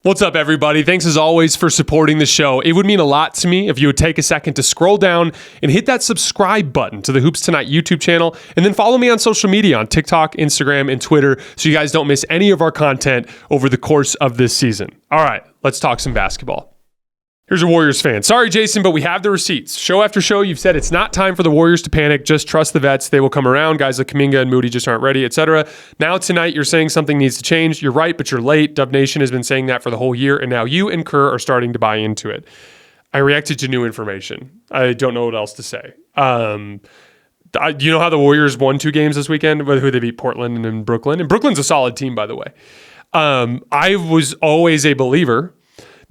What's up, everybody? Thanks as always for supporting the show. It would mean a lot to me if you would take a second to scroll down and hit that subscribe button to the Hoops Tonight YouTube channel, and then follow me on social media on TikTok, Instagram, and Twitter so you guys don't miss any of our content over the course of this season. All right, let's talk some basketball. Here's a Warriors fan. Sorry, Jason, but we have the receipts. Show after show, you've said it's not time for the Warriors to panic. Just trust the vets. They will come around. Guys like Kuminga and Moody just aren't ready, etc. Now tonight, you're saying something needs to change. You're right, but you're late. Dub Nation has been saying that for the whole year, and now you and Kerr are starting to buy into it. I reacted to new information. I don't know what else to say. You know how the Warriors won 2 games this weekend? Who they beat? Portland and Brooklyn. And Brooklyn's a solid team, by the way. I was always a believer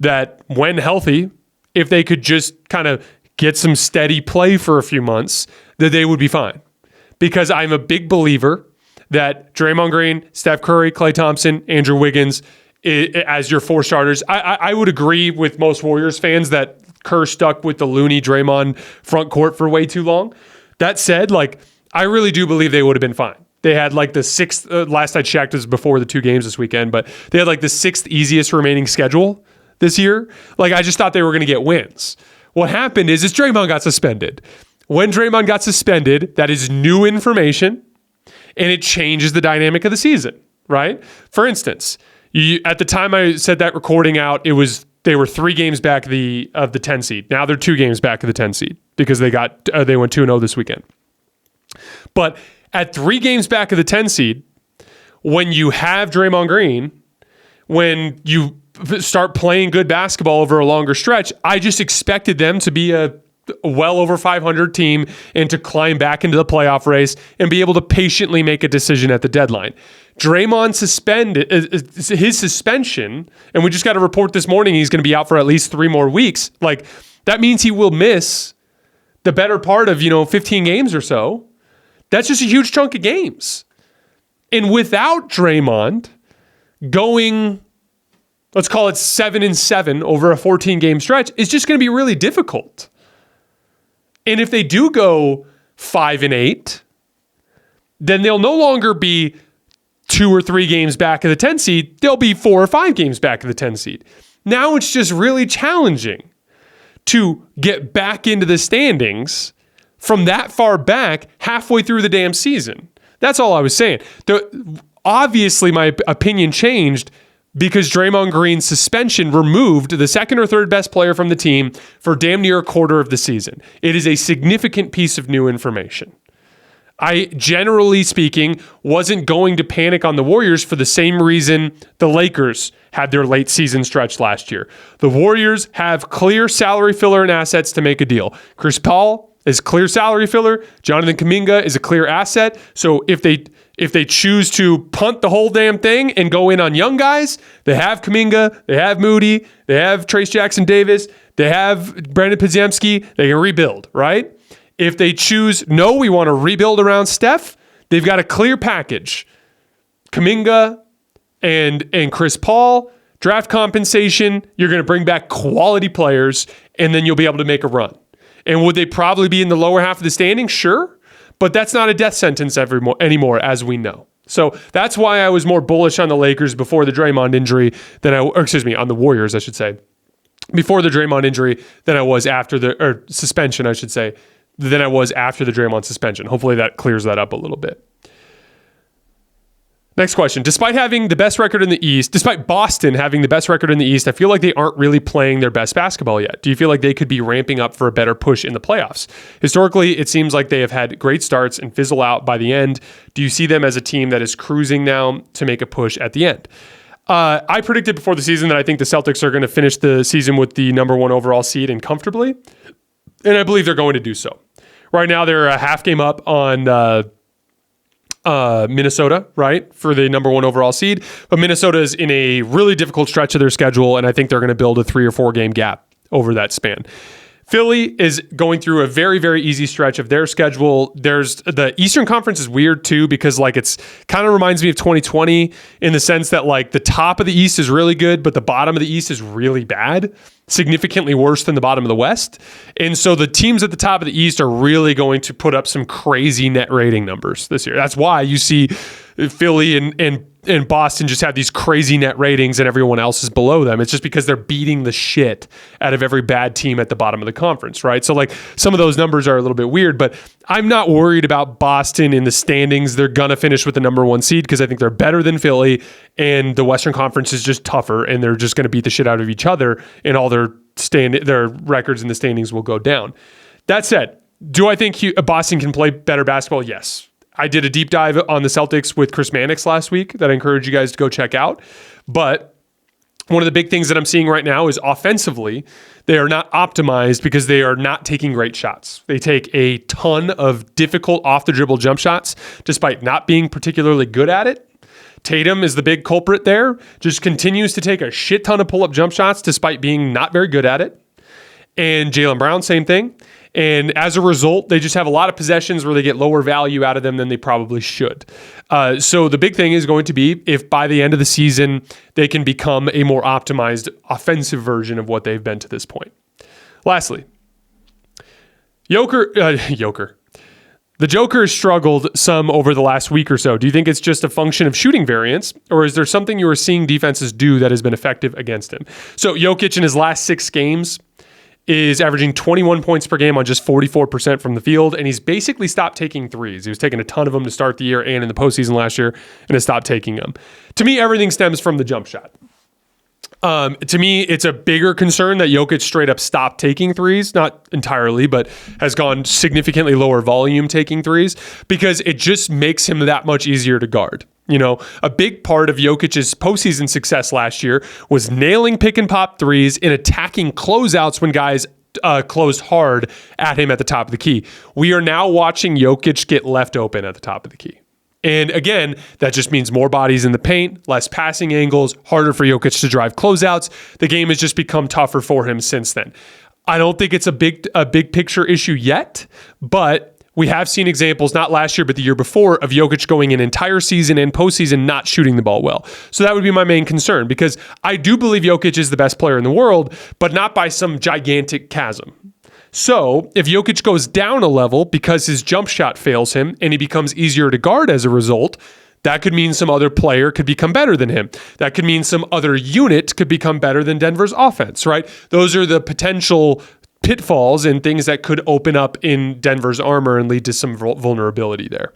that when healthy, if they could just kind of get some steady play for a few months, that they would be fine. Because I'm a big believer that Draymond Green, Steph Curry, Klay Thompson, Andrew Wiggins, as your 4 starters, I would agree with most Warriors fans that Kerr stuck with the Looney Draymond front court for way too long. That said, I really do believe they would have been fine. They had the 6th, last I checked was before the 2 games this weekend, but they had the 6th easiest remaining schedule this year. I just thought they were going to get wins. What happened is Draymond got suspended. When Draymond got suspended, that is new information, and it changes the dynamic of the season, right? For instance, at the time I said that recording out, they were 3 games back of the 10 seed. Now they're 2 games back of the 10 seed because they went 2-0 this weekend. But at 3 games back of the 10 seed, when you have Draymond Green, when you start playing good basketball over a longer stretch, I just expected them to be a well over 500 team and to climb back into the playoff race and be able to patiently make a decision at the deadline. Draymond suspended his suspension, and we just got a report this morning he's going to be out for at least 3 more weeks. That means he will miss the better part of 15 games or so. That's just a huge chunk of games. And without Draymond going, let's call it 7-7 over a 14-game stretch, it's just going to be really difficult. And if they do go 5-8, then they'll no longer be 2 or 3 games back of the 10 seed. They'll be 4 or 5 games back of the 10 seed. Now it's just really challenging to get back into the standings from that far back halfway through the damn season. That's all I was saying. Obviously, my opinion changed because Draymond Green's suspension removed the 2nd or 3rd best player from the team for damn near a quarter of the season. It is a significant piece of new information. I, generally speaking, wasn't going to panic on the Warriors for the same reason the Lakers had their late season stretch last year. The Warriors have clear salary filler and assets to make a deal. Chris Paul is clear salary filler. Jonathan Kuminga is a clear asset. So if they choose to punt the whole damn thing and go in on young guys, they have Kuminga, they have Moody, they have Trace Jackson-Davis, they have Brandon Podziemski, they can rebuild, right? If they choose, no, we want to rebuild around Steph, they've got a clear package. Kuminga and Chris Paul, draft compensation, you're going to bring back quality players, and then you'll be able to make a run. And would they probably be in the lower half of the standings? Sure. But that's not a death sentence anymore, as we know. So that's why I was more bullish on the Lakers before the Draymond injury on the Warriors, I should say, before the Draymond injury than I was after suspension, I should say, than I was after the Draymond suspension. Hopefully that clears that up a little bit. Next question. Despite Boston having the best record in the East, I feel like they aren't really playing their best basketball yet. Do you feel like they could be ramping up for a better push in the playoffs? Historically, it seems like they have had great starts and fizzle out by the end. Do you see them as a team that is cruising now to make a push at the end? I predicted before the season that I think the Celtics are going to finish the season with the number 1 overall seed and comfortably, and I believe they're going to do so. Right now, they're a half game up on Minnesota, right, for the number 1 overall seed. But Minnesota is in a really difficult stretch of their schedule, and I think they're going to build a 3 or 4 game gap over that span. Philly is going through a very, very easy stretch of their schedule. There's the Eastern Conference is weird too because it's kind of reminds me of 2020 in the sense that the top of the East is really good, but the bottom of the East is really bad, significantly worse than the bottom of the West. And so the teams at the top of the East are really going to put up some crazy net rating numbers this year. That's why you see Philly and and Boston just have these crazy net ratings and everyone else is below them. It's just because they're beating the shit out of every bad team at the bottom of the conference, right? So like some of those numbers are a little bit weird, but I'm not worried about Boston in the standings. They're going to finish with the number 1 seed because I think they're better than Philly, and the Western Conference is just tougher, and they're just going to beat the shit out of each other, and all their records in the standings will go down. That said, do I think Boston can play better basketball? Yes. I did a deep dive on the Celtics with Chris Mannix last week that I encourage you guys to go check out. But one of the big things that I'm seeing right now is offensively, they are not optimized because they are not taking great shots. They take a ton of difficult off-the-dribble jump shots despite not being particularly good at it. Tatum is the big culprit there, just continues to take a shit ton of pull-up jump shots despite being not very good at it. And Jaylen Brown, same thing. And as a result, they just have a lot of possessions where they get lower value out of them than they probably should. So the big thing is going to be if by the end of the season, they can become a more optimized offensive version of what they've been to this point. Lastly, The Joker has struggled some over the last week or so. Do you think it's just a function of shooting variance, or is there something you are seeing defenses do that has been effective against him? So Jokic in his last 6 games is averaging 21 points per game on just 44% from the field, and he's basically stopped taking threes. He was taking a ton of them to start the year and in the postseason last year, and has stopped taking them. To me, everything stems from the jump shot. To me, it's a bigger concern that Jokic straight up stopped taking threes, not entirely, but has gone significantly lower volume taking threes because it just makes him that much easier to guard. You know, a big part of Jokic's postseason success last year was nailing pick and pop threes and attacking closeouts when guys closed hard at him at the top of the key. We are now watching Jokic get left open at the top of the key. And again, that just means more bodies in the paint, less passing angles, harder for Jokic to drive closeouts. The game has just become tougher for him since then. I don't think it's a big picture issue yet, but we have seen examples, not last year, but the year before, of Jokic going an entire season and postseason not shooting the ball well. So that would be my main concern, because I do believe Jokic is the best player in the world, but not by some gigantic chasm. So if Jokic goes down a level because his jump shot fails him and he becomes easier to guard as a result, that could mean some other player could become better than him. That could mean some other unit could become better than Denver's offense, right? Those are the potential pitfalls and things that could open up in Denver's armor and lead to some vulnerability there.